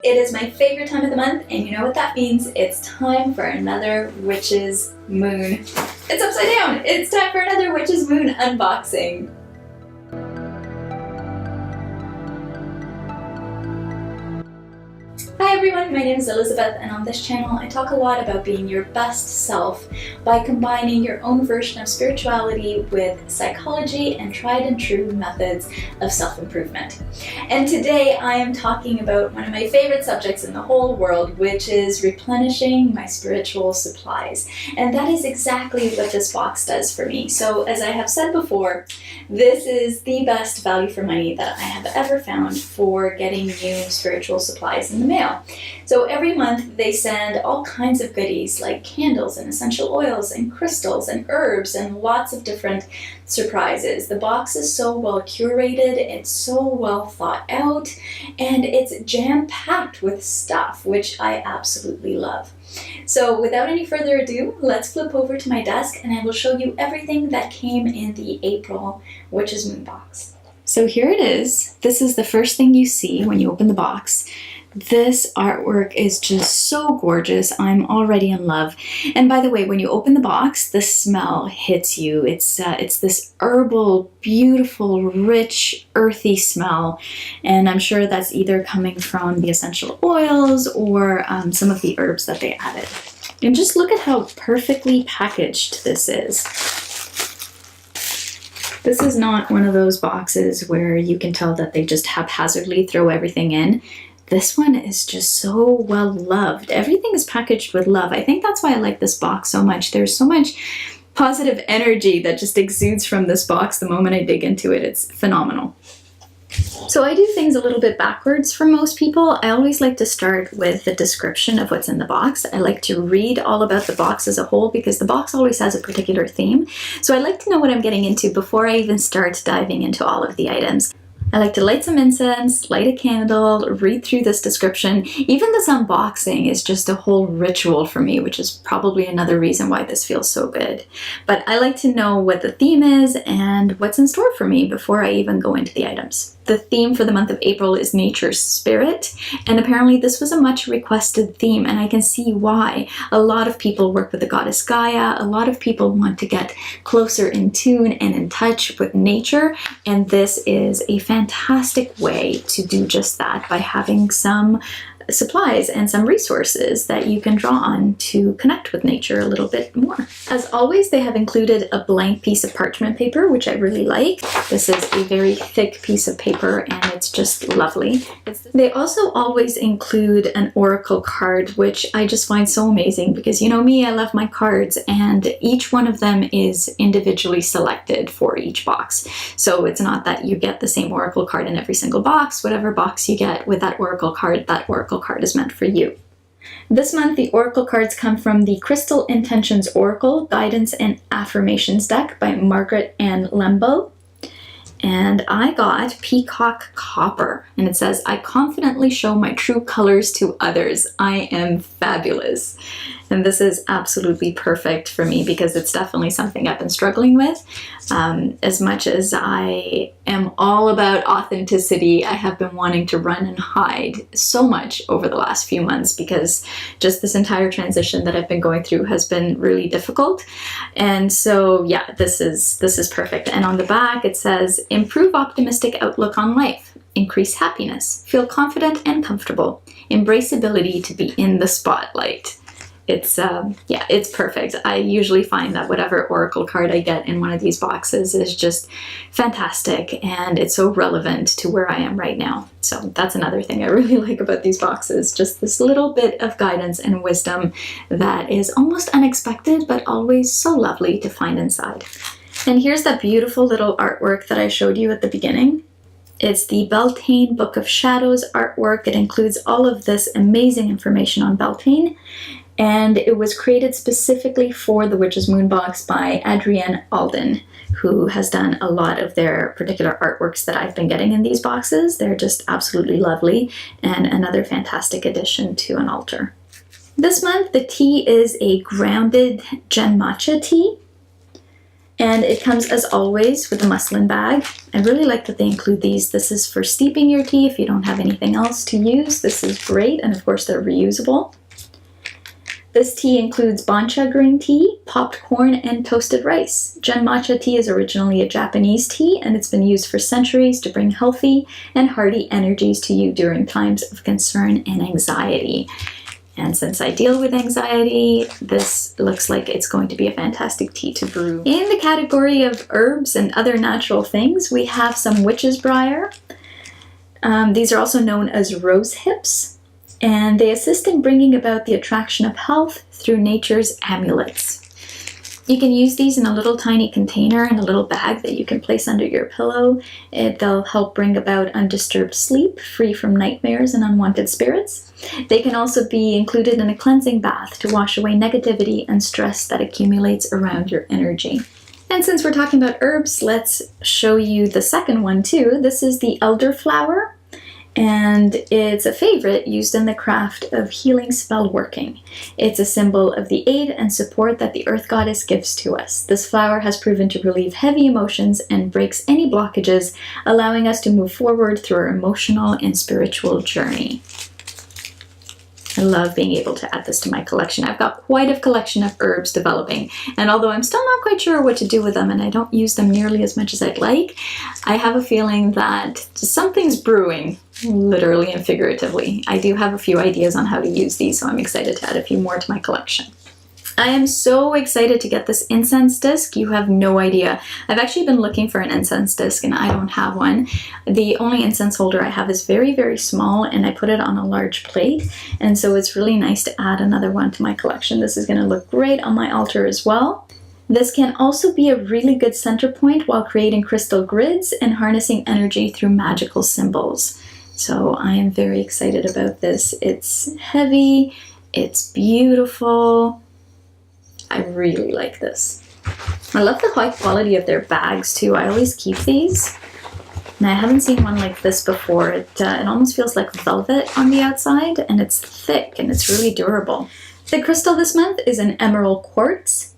It is my favorite time of the month, and you know what that means. It's time for another Witch's Moon. It's upside down! It's time for another Witch's Moon unboxing. Hi everyone, my name is Elizabeth, and on this channel I talk a lot about being your best self by combining your own version of spirituality with psychology and tried and true methods of self-improvement. And today I am talking about one of my favorite subjects in the whole world, which is replenishing my spiritual supplies. And that is exactly what this box does for me. So as I have said before, this is the best value for money that I have ever found for getting new spiritual supplies in the mail. So every month they send all kinds of goodies like candles and essential oils and crystals and herbs and lots of different surprises. The box is so well curated, it's so well thought out, and it's jam-packed with stuff, which I absolutely love. So without any further ado, let's flip over to my desk and I will show you everything that came in the April Witch's Moon box. So here it is. This is the first thing you see when you open the box. This artwork is just so gorgeous. I'm already in love. And by the way, when you open the box, the smell hits you. It's this herbal, beautiful, rich, earthy smell. And I'm sure that's either coming from the essential oils or some of the herbs that they added. And just look at how perfectly packaged this is. This is not one of those boxes where you can tell that they just haphazardly throw everything in. This one is just so well loved. Everything is packaged with love. I think that's why I like this box so much. There's so much positive energy that just exudes from this box the moment I dig into it. It's phenomenal. So I do things a little bit backwards for most people. I always like to start with the description of what's in the box. I like to read all about the box as a whole because the box always has a particular theme. So I like to know what I'm getting into before I even start diving into all of the items. I like to light some incense, light a candle, read through this description. Even this unboxing is just a whole ritual for me, which is probably another reason why this feels so good. But I like to know what the theme is and what's in store for me before I even go into the items. The theme for the month of April is Nature's Spirit, and apparently this was a much requested theme, and I can see why. A lot of people work with the goddess Gaia, a lot of people want to get closer in tune and in touch with nature, and this is a fantastic way to do just that by having some supplies and some resources that you can draw on to connect with nature a little bit more. As always, they have included a blank piece of parchment paper, which I really like. This is a very thick piece of paper and it's just lovely. They also always include an oracle card, which I just find so amazing because you know me, I love my cards, and each one of them is individually selected for each box. So it's not that you get the same oracle card in every single box. Whatever box you get with that oracle card card is meant for you. This month, the oracle cards come from the Crystal Intentions Oracle Guidance and Affirmations deck by Margaret Ann Lembo. And I got Peacock Copper, and it says, I confidently show my true colors to others. I am fabulous. And this is absolutely perfect for me because it's definitely something I've been struggling with. As much as I am all about authenticity, I have been wanting to run and hide so much over the last few months because just this entire transition that I've been going through has been really difficult. And so yeah, this is perfect. And on the back it says, improve optimistic outlook on life, increase happiness, feel confident and comfortable, embrace ability to be in the spotlight. It's yeah, it's perfect. I usually find that whatever oracle card I get in one of these boxes is just fantastic, and it's so relevant to where I am right now. So that's another thing I really like about these boxes, just this little bit of guidance and wisdom that is almost unexpected, but always so lovely to find inside. And here's that beautiful little artwork that I showed you at the beginning. It's the Beltane Book of Shadows artwork. It includes all of this amazing information on Beltane. And it was created specifically for the Witch's Moon box by Adrienne Alden, who has done a lot of their particular artworks that I've been getting in these boxes. They're just absolutely lovely and another fantastic addition to an altar. This month, the tea is a grounded Gem Matcha Tea. And it comes, as always, with a muslin bag. I really like that they include these. This is for steeping your tea if you don't have anything else to use. This is great, and of course they're reusable. This tea includes bancha green tea, popped corn, and toasted rice. Gem Matcha Tea is originally a Japanese tea, and it's been used for centuries to bring healthy and hearty energies to you during times of concern and anxiety. And since I deal with anxiety, this looks like it's going to be a fantastic tea to brew. In the category of herbs and other natural things, we have some witch's briar. These are also known as rose hips, and they assist in bringing about the attraction of health through nature's amulets. You can use these in a little tiny container in a little bag that you can place under your pillow. They'll help bring about undisturbed sleep, free from nightmares and unwanted spirits. They can also be included in a cleansing bath to wash away negativity and stress that accumulates around your energy. And since we're talking about herbs, let's show you the second one too. This is the elderflower, and it's a favorite used in the craft of healing spell working. It's a symbol of the aid and support that the earth goddess gives to us. This flower has proven to relieve heavy emotions and breaks any blockages, allowing us to move forward through our emotional and spiritual journey. I love being able to add this to my collection. I've got quite a collection of herbs developing, and although I'm still not quite sure what to do with them and I don't use them nearly as much as I'd like, I have a feeling that something's brewing, literally and figuratively. I do have a few ideas on how to use these, so I'm excited to add a few more to my collection. I am so excited to get this incense disc. You have no idea. I've actually been looking for an incense disc and I don't have one. The only incense holder I have is very, very small, and I put it on a large plate, and so it's really nice to add another one to my collection. This is going to look great on my altar as well. This can also be a really good center point while creating crystal grids and harnessing energy through magical symbols. So I am very excited about this. It's heavy, it's beautiful. I really like this. I love the high quality of their bags too. I always keep these, and I haven't seen one like this before. It almost feels like velvet on the outside, and it's thick and it's really durable. The crystal this month is an emerald quartz.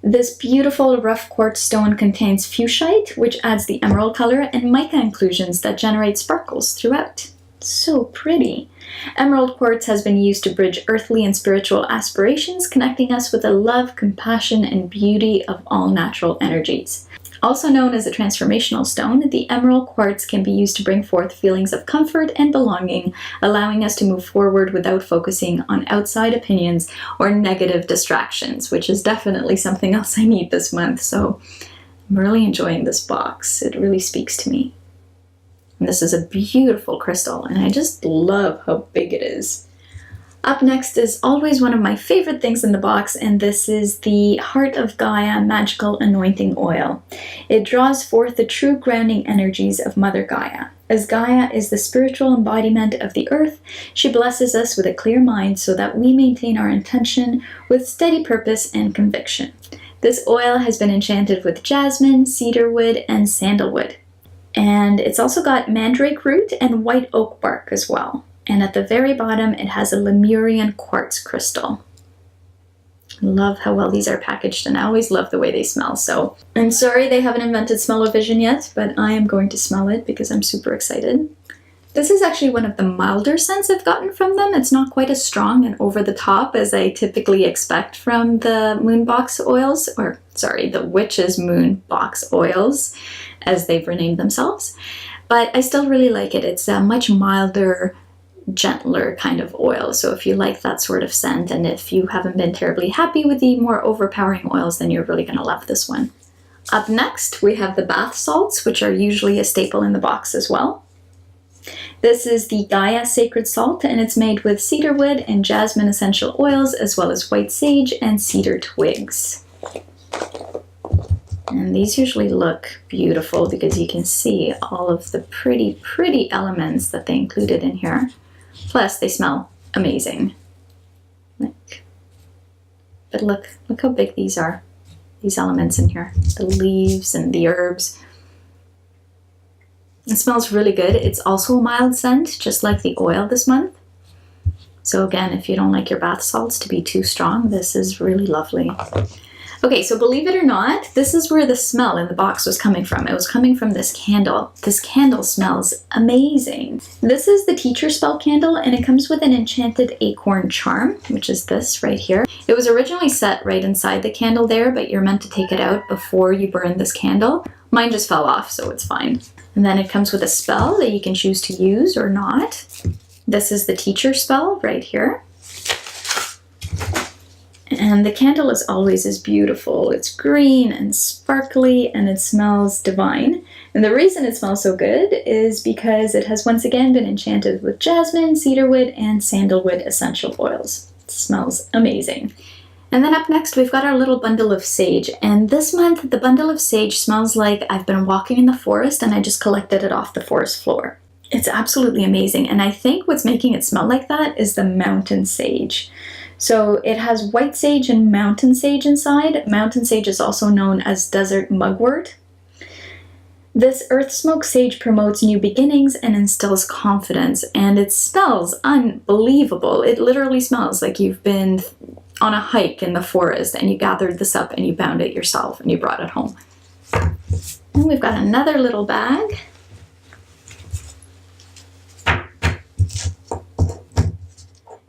This beautiful rough quartz stone contains fuchsite, which adds the emerald color, and mica inclusions that generate sparkles throughout. So pretty. Emerald quartz has been used to bridge earthly and spiritual aspirations, connecting us with the love, compassion, and beauty of all natural energies. Also known as a transformational stone, the emerald quartz can be used to bring forth feelings of comfort and belonging, allowing us to move forward without focusing on outside opinions or negative distractions, which is definitely something else I need this month. So I'm really enjoying this box. It really speaks to me. And this is a beautiful crystal, and I just love how big it is. Up next is always one of my favorite things in the box, and this is the Heart of Gaia Magical Anointing Oil. It draws forth the true grounding energies of Mother Gaia. As Gaia is the spiritual embodiment of the earth, she blesses us with a clear mind so that we maintain our intention with steady purpose and conviction. This oil has been enchanted with jasmine, cedarwood, and sandalwood. And it's also got mandrake root and white oak bark as well. And at the very bottom, it has a Lemurian quartz crystal. I love how well these are packaged, and I always love the way they smell. So I'm sorry they haven't invented smell-o-vision yet, but I am going to smell it because I'm super excited. This is actually one of the milder scents I've gotten from them. It's not quite as strong and over the top as I typically expect from the Moonbox oils, or sorry, the Witch's Moonbox oils, as they've renamed themselves. But I still really like it. It's a much milder, gentler kind of oil. So if you like that sort of scent, and if you haven't been terribly happy with the more overpowering oils, then you're really going to love this one. Up next, we have the bath salts, which are usually a staple in the box as well. This is the Gaia Sacred Salt, and it's made with cedarwood and jasmine essential oils, as well as white sage and cedar twigs. And these usually look beautiful because you can see all of the pretty, pretty elements that they included in here. Plus, they smell amazing. But look how big these are, these elements in here. The leaves and the herbs. It smells really good. It's also a mild scent, just like the oil this month. So again, if you don't like your bath salts to be too strong, this is really lovely. Okay, so believe it or not, this is where the smell in the box was coming from. It was coming from this candle. This candle smells amazing. This is the teacher spell candle, and it comes with an enchanted acorn charm, which is this right here. It was originally set right inside the candle there, but you're meant to take it out before you burn this candle. Mine just fell off, so it's fine. And then it comes with a spell that you can choose to use or not. This is the teacher spell right here. And the candle is always as beautiful. It's green and sparkly and it smells divine. And the reason it smells so good is because it has once again been enchanted with jasmine, cedarwood, and sandalwood essential oils. It smells amazing. And then up next, we've got our little bundle of sage. And this month, the bundle of sage smells like I've been walking in the forest and I just collected it off the forest floor. It's absolutely amazing. And I think what's making it smell like that is the mountain sage. So it has white sage and mountain sage inside. Mountain sage is also known as desert mugwort. This earth smoke sage promotes new beginnings and instills confidence, and it smells unbelievable. It literally smells like you've been on a hike in the forest and you gathered this up and you bound it yourself and you brought it home. And we've got another little bag.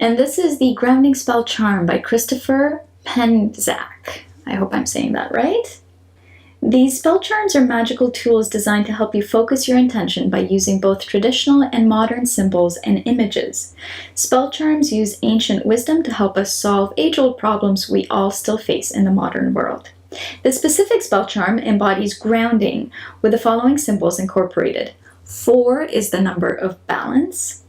And this is the Grounding Spell Charm by Christopher Penczak. I hope I'm saying that right. These spell charms are magical tools designed to help you focus your intention by using both traditional and modern symbols and images. Spell charms use ancient wisdom to help us solve age-old problems we all still face in the modern world. The specific spell charm embodies grounding with the following symbols incorporated. 4 is the number of balance.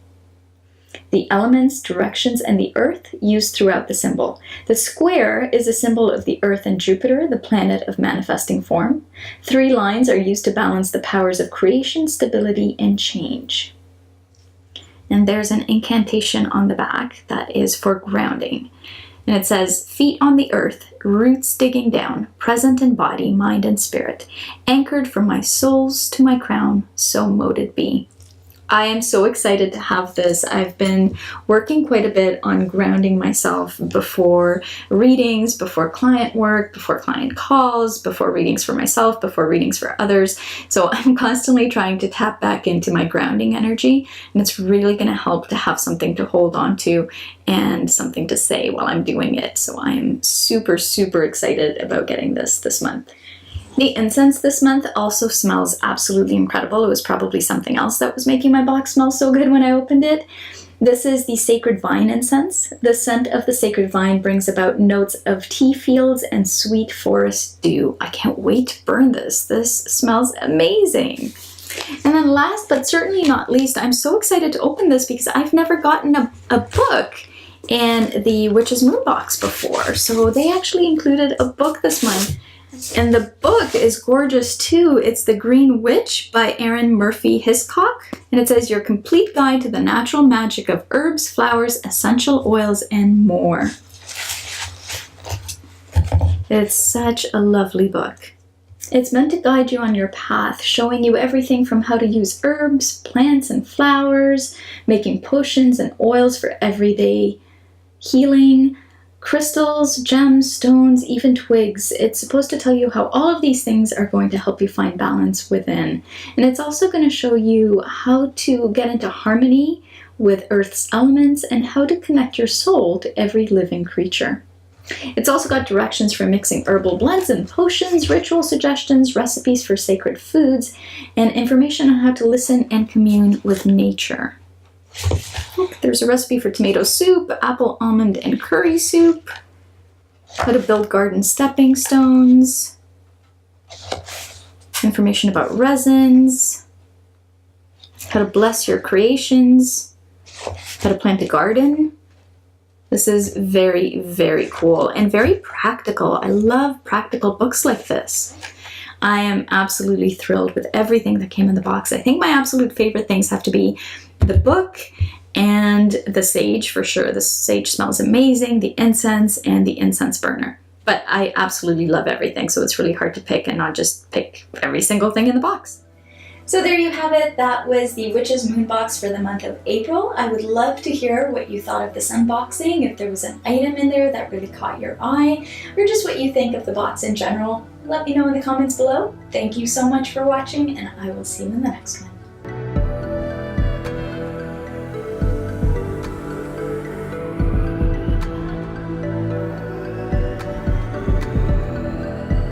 The elements, directions, and the earth used throughout the symbol. The square is a symbol of the earth and Jupiter, the planet of manifesting form. 3 lines are used to balance the powers of creation, stability, and change. And there's an incantation on the back that is for grounding. And it says, feet on the earth, roots digging down, present in body, mind, and spirit, anchored from my soles to my crown, so mote it be. I am so excited to have this. I've been working quite a bit on grounding myself before readings, before client work, before client calls, before readings for myself, before readings for others. So I'm constantly trying to tap back into my grounding energy, and it's really going to help to have something to hold on to and something to say while I'm doing it. So I'm super, super excited about getting this month. The incense this month also smells absolutely incredible. It was probably something else that was making my box smell so good when I opened it. This is the Sacred Vine incense. The scent of the Sacred Vine brings about notes of tea fields and sweet forest dew. I can't wait to burn this. This smells amazing. And then last but certainly not least, I'm so excited to open this because I've never gotten a book in the Witch's Moon box before. So they actually included a book this month. And the book is gorgeous too. It's The Green Witch by Erin Murphy Hiscock. And it says, your complete guide to the natural magic of herbs, flowers, essential oils, and more. It's such a lovely book. It's meant to guide you on your path, showing you everything from how to use herbs, plants, and flowers, making potions and oils for everyday healing, crystals, gems, stones, even twigs. It's supposed to tell you how all of these things are going to help you find balance within. And it's also going to show you how to get into harmony with Earth's elements and how to connect your soul to every living creature. It's also got directions for mixing herbal blends and potions, ritual suggestions, recipes for sacred foods, and information on how to listen and commune with nature. Look, there's a recipe for tomato soup, apple, almond, and curry soup, how to build garden stepping stones, information about resins, how to bless your creations, how to plant a garden. This is very, very cool and very practical. I love practical books like this. I am absolutely thrilled with everything that came in the box. I think my absolute favorite things have to be the book and the sage for sure. The sage smells amazing, the incense, and the incense burner. But I absolutely love everything, so it's really hard to pick and not just pick every single thing in the box. So there you have it. That was the Witch's Moon box for the month of April. I would love to hear what you thought of this unboxing, if there was an item in there that really caught your eye, or just what you think of the box in general. Let me know in the comments below. Thank you so much for watching, and I will see you in the next one.